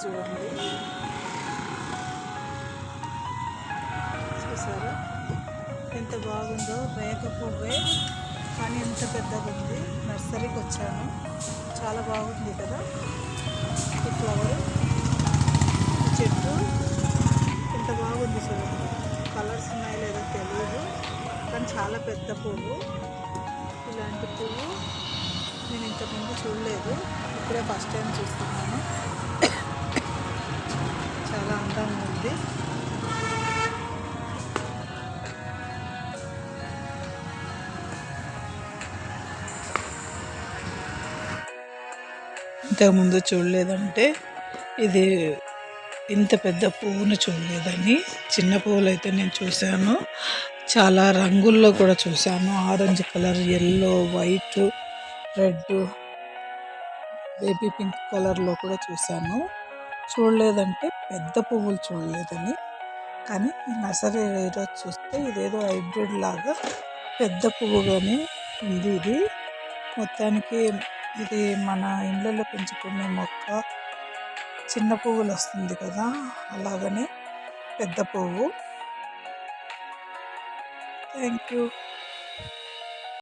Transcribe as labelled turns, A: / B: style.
A: చూడండి, చూసారా ఎంత బాగుందో. రేఖ పువ్వే కానీ ఎంత పెద్దగా ఉంది. నర్సరీకి వచ్చాను, చాలా బాగుంది కదా ఈ ఫ్లవర్. ఈ చెట్టు ఎంత బాగుంది చూడండి. కలర్స్ ఉన్నాయో లేదో తెలియదు, కానీ చాలా పెద్ద పువ్వు. ఇలాంటి పువ్వు నేను ఇంతకుముందు చూడలేదు, ఇప్పుడే ఫస్ట్ టైం చూస్తున్నాను. చాలా అందంగా ఉంది. ఇంతకుముందు చూడలేదంటే ఇది ఇంత పెద్ద పువ్వును చూడలేదని. చిన్న పువ్వులు అయితే నేను చూశాను, చాలా రంగుల్లో కూడా చూశాను. Orange colour, yellow, white, red, baby pink కలర్లో కూడా చూశాను. చూడలేదంటే పెద్ద పువ్వులు చూడలేదని. కానీ ఈ నర్సరీ ఈరోజు చూస్తే ఇదేదో హైబ్రిడ్ లాగా పెద్ద పువ్వుగానే ఉంది. ఇది మొత్తానికి ఇది మన ఇళ్ళల్లో పెంచుకునే మొక్క. చిన్న పువ్వులు వస్తుంది కదా, అలాగనే పెద్ద పువ్వు. Thank you.